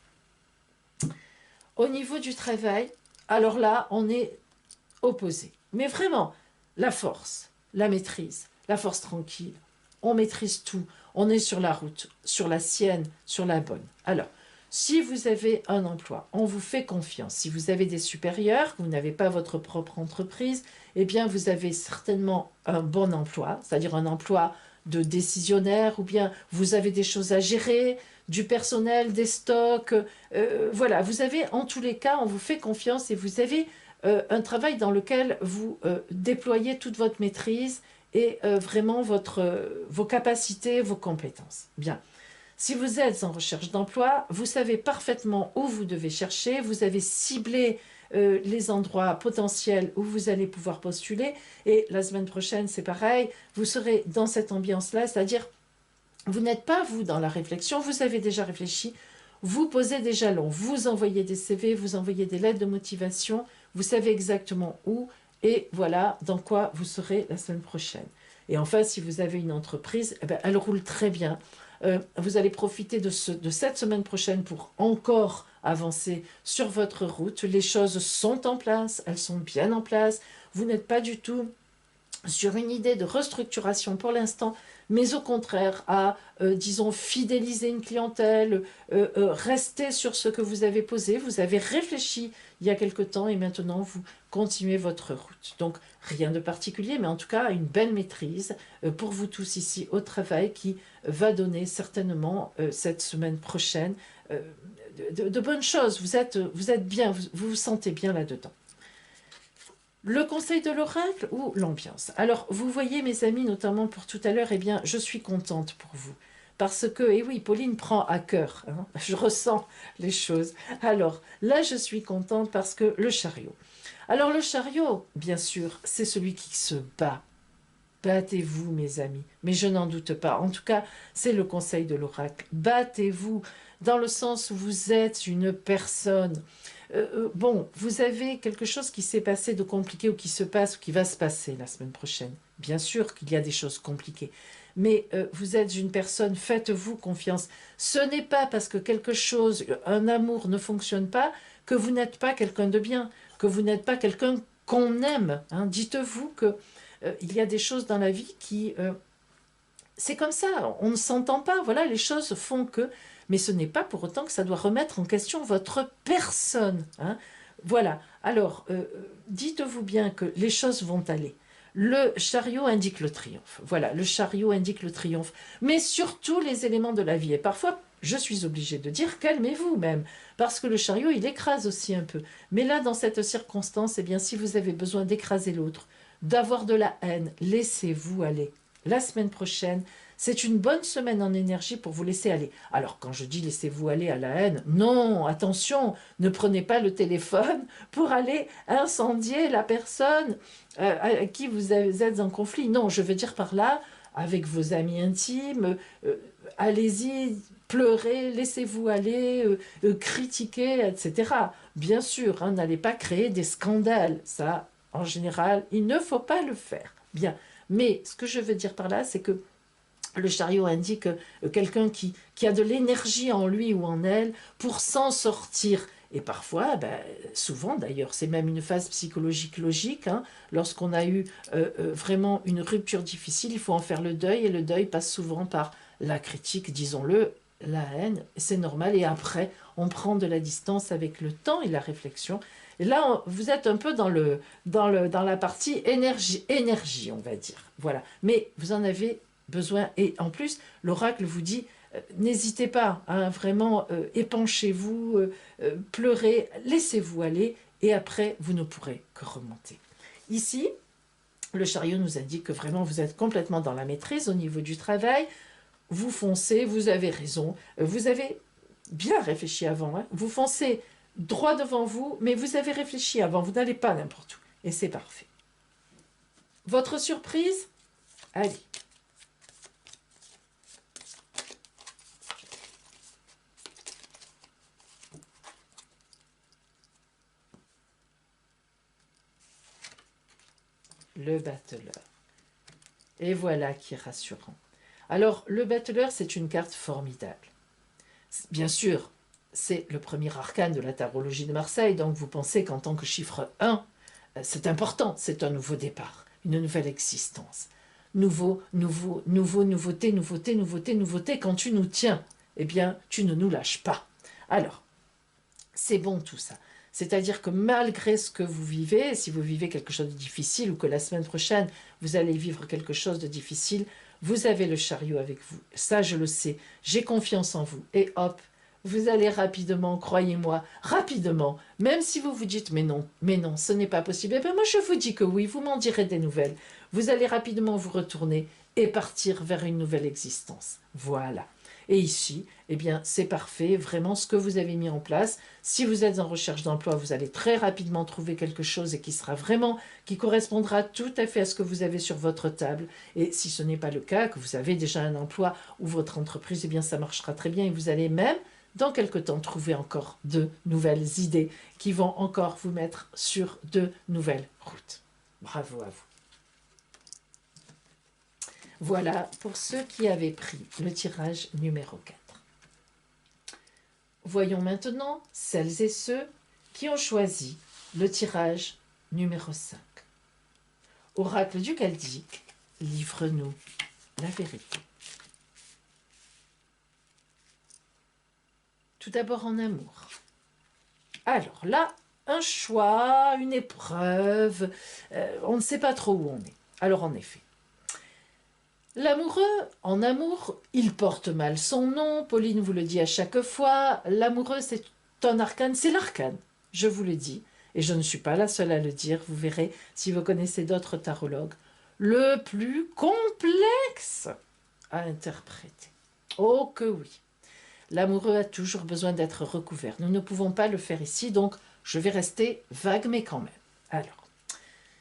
Au niveau du travail, alors là, on est opposé. Mais vraiment, la force, la maîtrise, la force tranquille. On maîtrise tout. On est sur la route, sur la sienne, sur la bonne. Alors, si vous avez un emploi, on vous fait confiance. Si vous avez des supérieurs, vous n'avez pas votre propre entreprise, eh bien, vous avez certainement un bon emploi, c'est-à-dire un emploi de décisionnaire, ou bien vous avez des choses à gérer, du personnel, des stocks. Voilà, vous avez, en tous les cas, on vous fait confiance et vous avez un travail dans lequel vous déployez toute votre maîtrise et vraiment vos capacités, vos compétences. Bien. Si vous êtes en recherche d'emploi, vous savez parfaitement où vous devez chercher, vous avez ciblé les endroits potentiels où vous allez pouvoir postuler et la semaine prochaine, c'est pareil, vous serez dans cette ambiance-là, c'est-à-dire vous n'êtes pas, vous, dans la réflexion, vous avez déjà réfléchi, vous posez des jalons, vous envoyez des CV, vous envoyez des lettres de motivation, vous savez exactement où et voilà dans quoi vous serez la semaine prochaine. Et enfin, si vous avez une entreprise, eh bien, elle roule très bien. Vous allez profiter de cette semaine prochaine pour encore avancer sur votre route. Les choses sont en place, elles sont bien en place. Vous n'êtes pas du tout sur une idée de restructuration pour l'instant, mais au contraire à, disons, fidéliser une clientèle, rester sur ce que vous avez posé, vous avez réfléchi il y a quelque temps et maintenant vous continuez votre route. Donc rien de particulier, mais en tout cas une belle maîtrise pour vous tous ici au travail qui va donner certainement cette semaine prochaine de bonnes choses. Vous êtes bien, vous vous sentez bien là-dedans. Le conseil de l'oracle ou l'ambiance? Alors, vous voyez, mes amis, notamment pour tout à l'heure, eh bien, je suis contente pour vous. Parce que, et oui, Pauline prend à cœur, hein, je ressens les choses. Alors, là, je suis contente parce que le chariot. Alors, le chariot, bien sûr, c'est celui qui se bat. Battez-vous, mes amis, mais je n'en doute pas. En tout cas, c'est le conseil de l'oracle. Battez-vous, dans le sens où vous êtes une personne. Bon, vous avez quelque chose qui s'est passé de compliqué ou qui se passe ou qui va se passer la semaine prochaine. Bien sûr qu'il y a des choses compliquées, mais vous êtes une personne, faites-vous confiance. Ce n'est pas parce que quelque chose, un amour ne fonctionne pas, que vous n'êtes pas quelqu'un de bien, que vous n'êtes pas quelqu'un qu'on aime. Hein. Dites-vous que il y a des choses dans la vie qui... c'est comme ça, on ne s'entend pas, voilà, les choses font que... Mais ce n'est pas pour autant que ça doit remettre en question votre personne. Hein. Voilà, alors, dites-vous bien que les choses vont aller. Le chariot indique le triomphe. Voilà, le chariot indique le triomphe. Mais surtout les éléments de la vie. Et parfois, je suis obligée de dire calmez-vous même. Parce que le chariot, il écrase aussi un peu. Mais là, dans cette circonstance, eh bien, si vous avez besoin d'écraser l'autre, d'avoir de la haine, laissez-vous aller. La semaine prochaine, c'est une bonne semaine en énergie pour vous laisser aller. Alors, quand je dis laissez-vous aller à la haine, non, attention, ne prenez pas le téléphone pour aller incendier la personne avec qui vous êtes en conflit. Non, je veux dire par là, avec vos amis intimes, allez-y, pleurez, laissez-vous aller, critiquez, etc. Bien sûr, hein, n'allez pas créer des scandales. Ça, en général, il ne faut pas le faire. Bien. Mais ce que je veux dire par là, c'est que le chariot indique quelqu'un qui a de l'énergie en lui ou en elle pour s'en sortir Et parfois, ben, souvent d'ailleurs, c'est même une phase psychologique logique. Hein, lorsqu'on a eu vraiment une rupture difficile, il faut en faire le deuil, et le deuil passe souvent par la critique, disons-le, la haine, c'est normal. Et après, on prend de la distance avec le temps et la réflexion. Et là, vous êtes un peu dans la partie énergie, on va dire. Voilà. Mais vous en avez besoin. Et en plus, l'oracle vous dit, n'hésitez pas, hein, vraiment, épanchez-vous, pleurez, laissez-vous aller, et après, vous ne pourrez que remonter. Ici, le chariot nous indique que vraiment, vous êtes complètement dans la maîtrise au niveau du travail. Vous foncez, vous avez raison, vous avez bien réfléchi avant, hein. Vous foncez droit devant vous, mais vous avez réfléchi avant, vous n'allez pas n'importe où, et c'est parfait. Votre surprise? Allez. Le battleur. Et voilà qui est rassurant. Alors, le battleur, c'est une carte formidable. Bien sûr, c'est le premier arcane de la tarologie de Marseille, donc vous pensez qu'en tant que chiffre 1, c'est important, c'est un nouveau départ, une nouvelle existence. Nouveauté, quand tu nous tiens, eh bien, tu ne nous lâches pas. Alors, c'est bon tout ça. C'est-à-dire que malgré ce que vous vivez, si vous vivez quelque chose de difficile ou que la semaine prochaine, vous allez vivre quelque chose de difficile, vous avez le chariot avec vous. Ça, je le sais. J'ai confiance en vous. Et hop, vous allez rapidement, croyez-moi, rapidement, même si vous vous dites mais non, ce n'est pas possible. Eh bien, moi, je vous dis que oui, vous m'en direz des nouvelles. Vous allez rapidement vous retourner et partir vers une nouvelle existence. Voilà. Et ici, eh bien, c'est parfait, vraiment ce que vous avez mis en place. Si vous êtes en recherche d'emploi, vous allez très rapidement trouver quelque chose et qui sera vraiment, qui correspondra tout à fait à ce que vous avez sur votre table. Et si ce n'est pas le cas, que vous avez déjà un emploi ou votre entreprise, eh bien, ça marchera très bien et vous allez même, dans quelque temps, trouver encore de nouvelles idées qui vont encore vous mettre sur de nouvelles routes. Bravo à vous. Voilà pour ceux qui avaient pris le tirage numéro 4. Voyons maintenant celles et ceux qui ont choisi le tirage numéro 5. Oracle du Chaldique, livre-nous la vérité. Tout d'abord en amour. Alors là, un choix, une épreuve, on ne sait pas trop où on est. Alors en effet, l'amoureux, en amour, il porte mal son nom, Pauline vous le dit à chaque fois, l'amoureux c'est un arcane, c'est l'arcane, je vous le dis, et je ne suis pas la seule à le dire, vous verrez si vous connaissez d'autres tarologues, le plus complexe à interpréter. Oh que oui, l'amoureux a toujours besoin d'être recouvert, nous ne pouvons pas le faire ici, donc je vais rester vague mais quand même. Alors,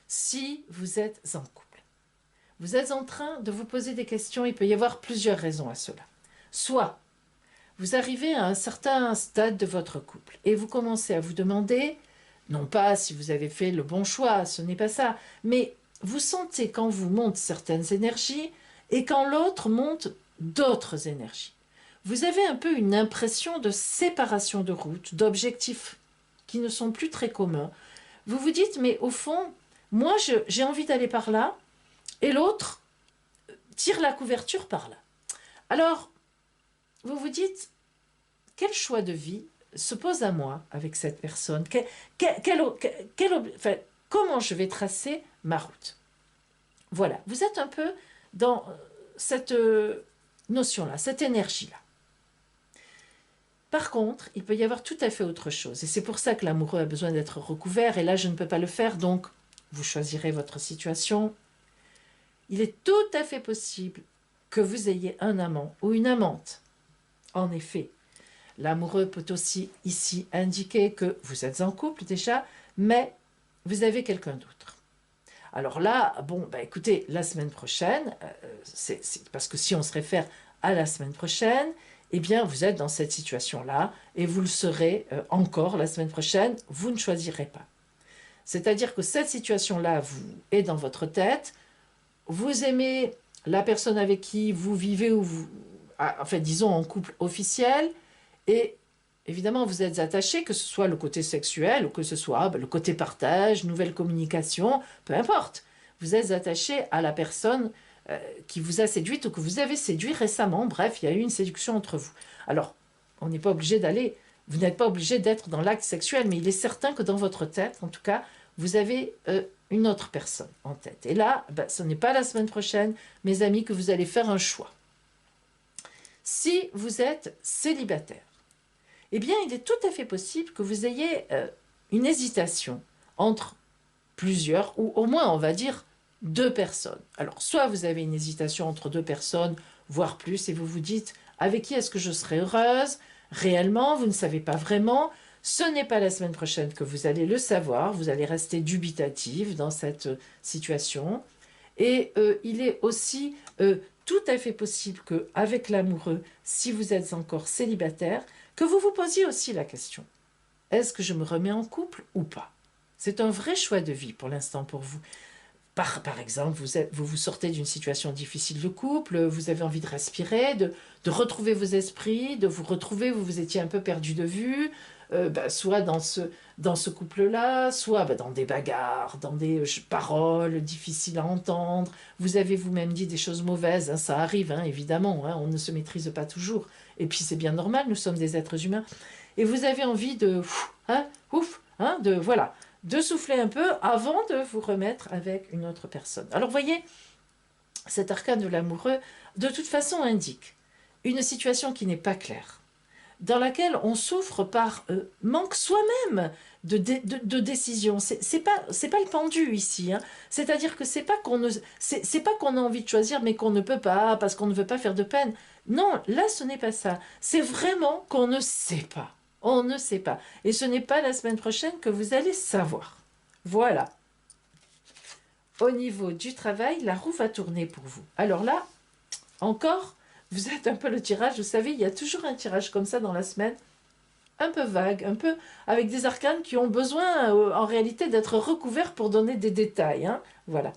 si vous êtes en couple, vous êtes en train de vous poser des questions, il peut y avoir plusieurs raisons à cela. Soit vous arrivez à un certain stade de votre couple et vous commencez à vous demander, non pas si vous avez fait le bon choix, ce n'est pas ça, mais vous sentez quand vous montent certaines énergies et quand l'autre monte d'autres énergies. Vous avez un peu une impression de séparation de route, d'objectifs qui ne sont plus très communs. Vous vous dites, mais au fond, moi j'ai envie d'aller par là, et l'autre tire la couverture par là. Alors, vous vous dites, quel choix de vie se pose à moi avec cette personne? Comment je vais tracer ma route? Voilà, vous êtes un peu dans cette notion-là, cette énergie-là. Par contre, il peut y avoir tout à fait autre chose. Et c'est pour ça que l'amoureux a besoin d'être recouvert. Et là, je ne peux pas le faire, donc vous choisirez votre situation. Il est tout à fait possible que vous ayez un amant ou une amante. En effet, l'amoureux peut aussi ici indiquer que vous êtes en couple déjà, mais vous avez quelqu'un d'autre. Alors là, bon, bah écoutez, la semaine prochaine, c'est parce que si on se réfère à la semaine prochaine, eh bien, vous êtes dans cette situation-là et vous le serez encore la semaine prochaine, vous ne choisirez pas. C'est-à-dire que cette situation-là est dans votre tête, vous aimez la personne avec qui vous vivez, ou vous, enfin disons en couple officiel, et évidemment, vous êtes attaché, que ce soit le côté sexuel ou que ce soit le côté partage, nouvelle communication, peu importe. Vous êtes attaché à la personne qui vous a séduite ou que vous avez séduit récemment. Bref, il y a eu une séduction entre vous. Alors, on n'est pas obligé d'aller, vous n'êtes pas obligé d'être dans l'acte sexuel, mais il est certain que dans votre tête, en tout cas, vous avez une autre personne en tête. Et là, ben, ce n'est pas la semaine prochaine, mes amis, que vous allez faire un choix. Si vous êtes célibataire, eh bien, il est tout à fait possible que vous ayez une hésitation entre plusieurs, ou au moins, on va dire, deux personnes. Alors, soit vous avez une hésitation entre deux personnes, voire plus, et vous vous dites, avec qui est-ce que je serai heureuse? Réellement, vous ne savez pas vraiment. Ce n'est pas la semaine prochaine que vous allez le savoir. Vous allez rester dubitative dans cette situation. Et il est aussi tout à fait possible qu'avec l'amoureux, si vous êtes encore célibataire, que vous vous posiez aussi la question, est-ce que je me remets en couple ou pas? C'est un vrai choix de vie pour l'instant pour vous. Par exemple, vous sortez d'une situation difficile de couple, vous avez envie de respirer, de retrouver vos esprits, de vous retrouver, vous vous étiez un peu perdu de vue, soit dans ce couple-là, soit dans des bagarres, dans des paroles difficiles à entendre. Vous avez vous-même dit des choses mauvaises, hein, ça arrive, hein, évidemment, hein, on ne se maîtrise pas toujours. Et puis c'est bien normal, nous sommes des êtres humains. Et vous avez envie voilà, de souffler un peu avant de vous remettre avec une autre personne. Alors voyez, cet arcane de l'amoureux, de toute façon, indique une situation qui n'est pas claire, dans laquelle on souffre par manque soi-même de décision. C'est pas le pendu ici, hein. C'est-à-dire que c'est pas qu'on a envie de choisir, mais qu'on ne peut pas, parce qu'on ne veut pas faire de peine. Non, là, ce n'est pas ça. C'est vraiment qu'on ne sait pas. On ne sait pas. Et ce n'est pas la semaine prochaine que vous allez savoir. Voilà. Au niveau du travail, la roue va tourner pour vous. Alors là, encore, vous êtes un peu le tirage. Vous savez, il y a toujours un tirage comme ça dans la semaine, un peu vague, un peu avec des arcanes qui ont besoin, en réalité, d'être recouverts pour donner des détails, hein. Voilà.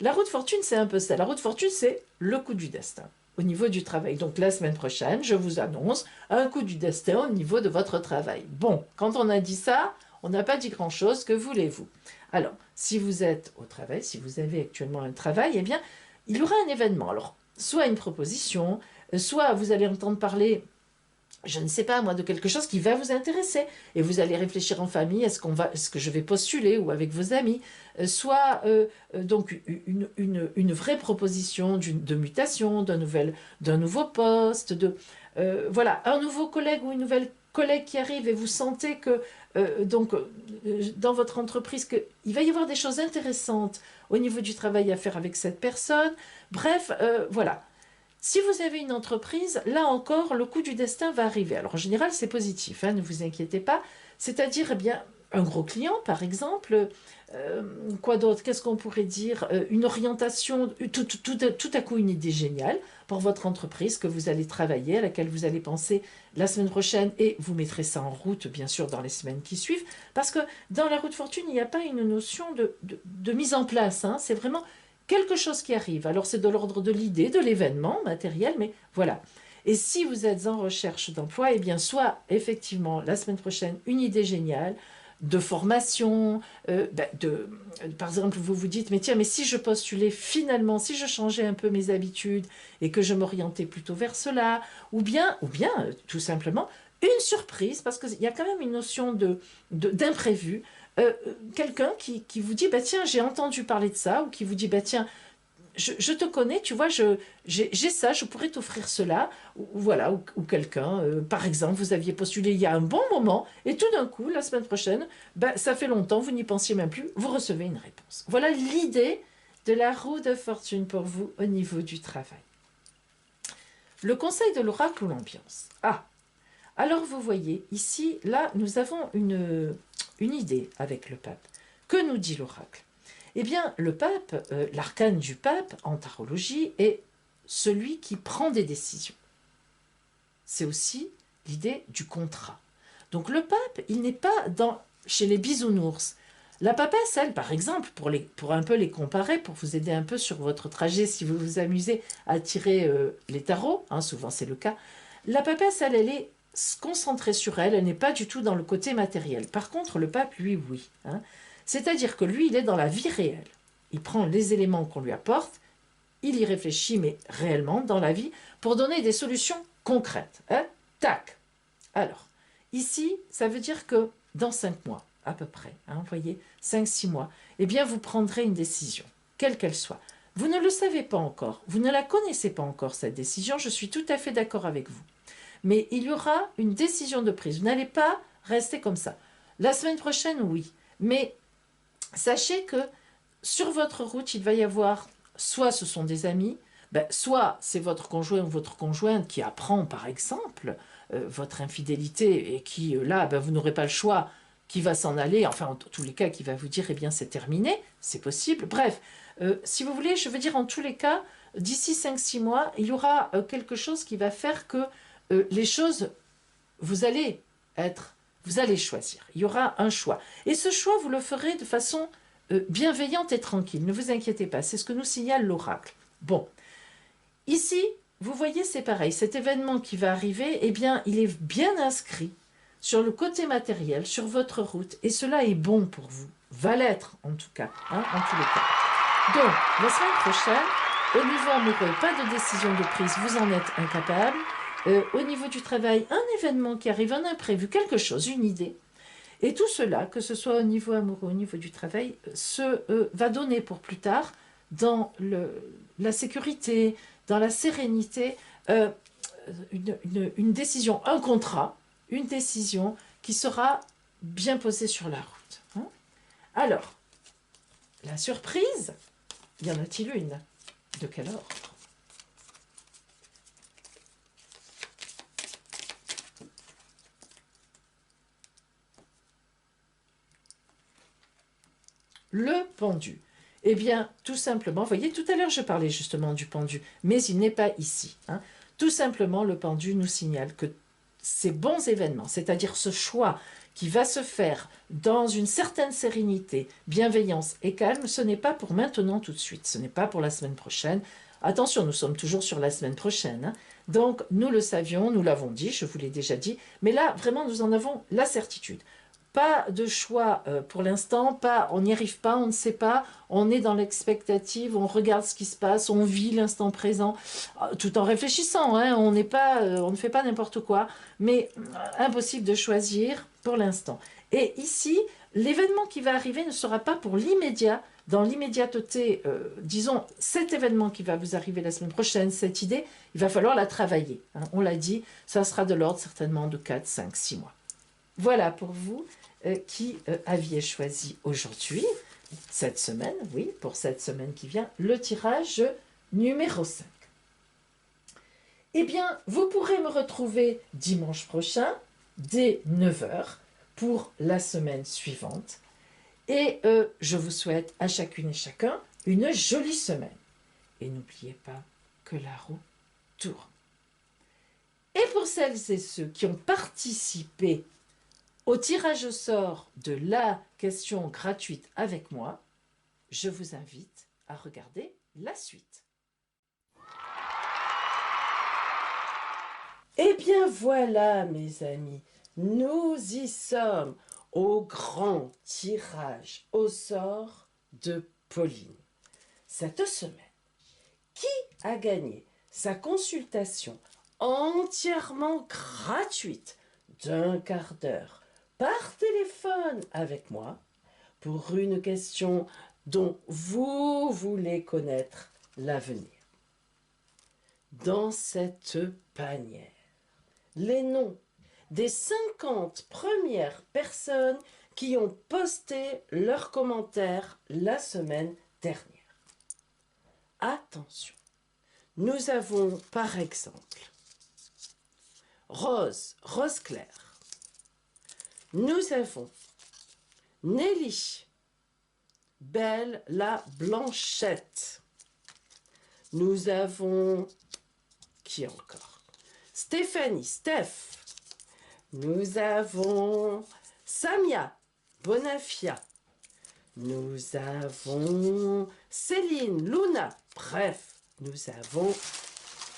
La roue de fortune, c'est un peu ça. La roue de fortune, c'est le coup du destin au niveau du travail. Donc la semaine prochaine, je vous annonce un coup du destin au niveau de votre travail. Bon, quand on a dit ça, on n'a pas dit grand-chose, que voulez-vous? Alors, si vous êtes au travail, si vous avez actuellement un travail, eh bien, il y aura un événement. Alors, soit une proposition, soit vous allez entendre parler, je ne sais pas moi, de quelque chose qui va vous intéresser. Et vous allez réfléchir en famille, est-ce que je vais postuler ou avec vos amis, soit donc une vraie proposition de mutation, d'un nouveau poste, voilà, un nouveau collègue ou une nouvelle collègue qui arrive et vous sentez que dans votre entreprise qu'il va y avoir des choses intéressantes au niveau du travail à faire avec cette personne. Bref, voilà. Si vous avez une entreprise, là encore, le coup du destin va arriver. Alors en général, c'est positif, hein, ne vous inquiétez pas. C'est-à-dire, eh bien, un gros client, par exemple. Quoi d'autre? Qu'est-ce qu'on pourrait dire? Une orientation, tout à coup une idée géniale pour votre entreprise que vous allez travailler, à laquelle vous allez penser la semaine prochaine et vous mettrez ça en route, bien sûr, dans les semaines qui suivent. Parce que dans la roue de fortune, il n'y a pas une notion de mise en place, hein, c'est vraiment quelque chose qui arrive. Alors c'est de l'ordre de l'idée, de l'événement matériel, mais voilà. Et si vous êtes en recherche d'emploi, eh bien soit effectivement la semaine prochaine une idée géniale de formation, par exemple vous vous dites mais tiens, mais si je postulais finalement, si je changeais un peu mes habitudes et que je m'orientais plutôt vers cela, ou bien tout simplement une surprise, parce qu'il y a quand même une notion d'imprévu. Quelqu'un qui vous dit bah tiens, j'ai entendu parler de ça, ou qui vous dit bah tiens, je te connais, tu vois, j'ai ça, je pourrais t'offrir cela, ou voilà, ou quelqu'un, par exemple, vous aviez postulé il y a un bon moment, et tout d'un coup, la semaine prochaine, ben, ça fait longtemps, vous n'y pensiez même plus, vous recevez une réponse. Voilà l'idée de la roue de fortune pour vous au niveau du travail. Le conseil de l'oracle ou l'ambiance. Ah, alors vous voyez, ici, là, nous avons une idée avec le pape. Que nous dit l'oracle? Eh bien, le pape, l'arcane du pape en tarologie est celui qui prend des décisions. C'est aussi l'idée du contrat. Donc le pape, il n'est pas chez les bisounours. La papesse, elle, par exemple, pour un peu les comparer, pour vous aider un peu sur votre trajet, si vous vous amusez à tirer les tarots, hein, souvent c'est le cas, la papesse, elle est se concentrer sur elle, elle n'est pas du tout dans le côté matériel. Par contre, le pape, lui, oui. Hein. C'est-à-dire que lui, il est dans la vie réelle. Il prend les éléments qu'on lui apporte, il y réfléchit, mais réellement, dans la vie, pour donner des solutions concrètes. Hein. Tac. Alors, ici, ça veut dire que dans 5 mois, à peu près, hein, vous voyez, 5-6 mois, eh bien, vous prendrez une décision, quelle qu'elle soit. Vous ne le savez pas encore, vous ne la connaissez pas encore, cette décision, je suis tout à fait d'accord avec vous. Mais il y aura une décision de prise. Vous n'allez pas rester comme ça. La semaine prochaine, oui. Mais sachez que sur votre route, il va y avoir, soit ce sont des amis, soit c'est votre conjoint ou votre conjointe qui apprend, par exemple, votre infidélité et qui, là, vous n'aurez pas le choix, qui va s'en aller, enfin, en tous les cas, qui va vous dire, eh bien, c'est terminé, c'est possible. Bref, si vous voulez, je veux dire, en tous les cas, d'ici 5-6 mois, il y aura quelque chose qui va faire que les choses, vous allez choisir. Il y aura un choix. Et ce choix, vous le ferez de façon bienveillante et tranquille. Ne vous inquiétez pas, c'est ce que nous signale l'oracle. Bon, ici, vous voyez, c'est pareil. Cet événement qui va arriver, eh bien, il est bien inscrit sur le côté matériel, sur votre route, et cela est bon pour vous. Va l'être, en tout cas, hein, en tous les cas. Donc, la semaine prochaine, au niveau amoureux, pas de décision de prise, vous en êtes incapable. Au niveau du travail, un événement qui arrive, un imprévu, quelque chose, une idée. Et tout cela, que ce soit au niveau amoureux, au niveau du travail, va donner pour plus tard, dans la sécurité, dans la sérénité, une décision, un contrat, une décision qui sera bien posée sur la route. Hein. Alors, la surprise, y en a-t-il une? De quel ordre? Le pendu. Eh bien, tout simplement, vous voyez, tout à l'heure, je parlais justement du pendu, mais il n'est pas ici. Hein. Tout simplement, le pendu nous signale que ces bons événements, c'est-à-dire ce choix qui va se faire dans une certaine sérénité, bienveillance et calme, ce n'est pas pour maintenant tout de suite, ce n'est pas pour la semaine prochaine. Attention, nous sommes toujours sur la semaine prochaine. Hein. Donc, nous le savions, nous l'avons dit, je vous l'ai déjà dit, mais là, vraiment, nous en avons la certitude. Pas de choix pour l'instant, on n'y arrive pas, on ne sait pas, on est dans l'expectative, on regarde ce qui se passe, on vit l'instant présent, tout en réfléchissant, hein, on ne fait pas n'importe quoi, mais impossible de choisir pour l'instant. Et ici, l'événement qui va arriver ne sera pas pour l'immédiat, dans l'immédiateté, disons, cet événement qui va vous arriver la semaine prochaine, cette idée, il va falloir la travailler. Hein, on l'a dit, ça sera de l'ordre certainement de 4, 5, 6 mois. Voilà pour vous qui aviez choisi aujourd'hui, cette semaine, oui, pour cette semaine qui vient, le tirage numéro 5. Eh bien, vous pourrez me retrouver dimanche prochain, dès 9 heures, pour la semaine suivante. Et je vous souhaite à chacune et chacun une jolie semaine. Et n'oubliez pas que la roue tourne. Et pour celles et ceux qui ont participé au tirage au sort de la question gratuite avec moi, je vous invite à regarder la suite. Eh bien voilà mes amis, nous y sommes au grand tirage au sort de Pauline. Cette semaine, qui a gagné sa consultation entièrement gratuite d'1 quart d'heure par téléphone avec moi pour une question dont vous voulez connaître l'avenir? Dans cette panière, les noms des 50 premières personnes qui ont posté leurs commentaires la semaine dernière. Attention, nous avons par exemple Rose Claire. Nous avons Nelly, Belle la Blanchette. Nous avons, qui encore? Stéphanie, Steph. Nous avons Samia, Bonafia. Nous avons Céline, Luna. Bref, nous avons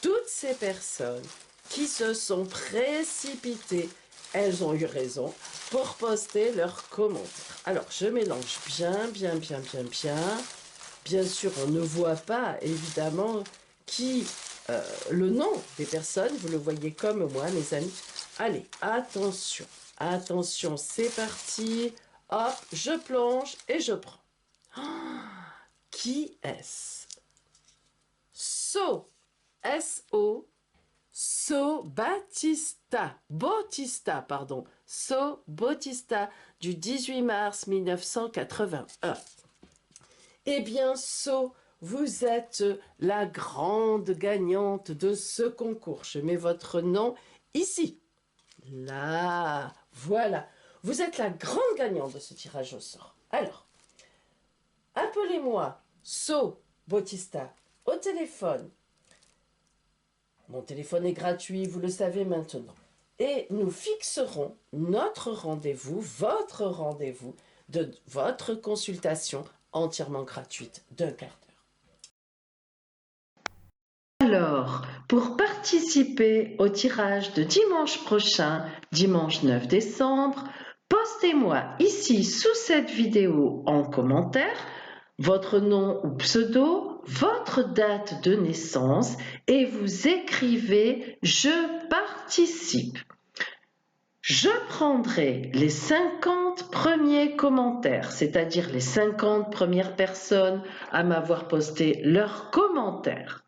toutes ces personnes
qui se sont précipitées. Elles ont eu raison pour poster leurs commentaires. Alors, je mélange bien. Bien sûr, on ne voit pas, évidemment, le nom des personnes. Vous le voyez comme moi, mes amis. Allez, attention. Attention, c'est parti. Hop, je plonge et je prends. Qui est-ce? S-O, So Bautista, du 18 mars 1981. Eh bien, So, vous êtes la grande gagnante de ce concours. Je mets votre nom ici. Là, voilà. Vous êtes la grande gagnante de ce tirage au sort. Alors, appelez-moi So Bautista au téléphone. Mon téléphone est gratuit, vous le savez maintenant. Et nous fixerons notre rendez-vous, votre rendez-vous, de votre consultation entièrement gratuite d'1 quart d'heure. Alors, pour participer au tirage de dimanche prochain, dimanche 9 décembre, postez-moi ici sous cette vidéo en commentaire votre nom ou pseudo, votre date de naissance et vous écrivez « Je participe ». Je prendrai les 50 premiers commentaires, c'est-à-dire les 50 premières personnes à m'avoir posté leurs commentaires.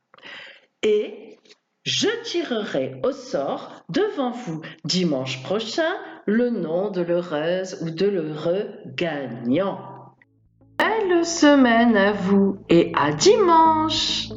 Et je tirerai au sort devant vous dimanche prochain le nom de l'heureuse ou de l'heureux gagnant. Belle semaine à vous et à dimanche!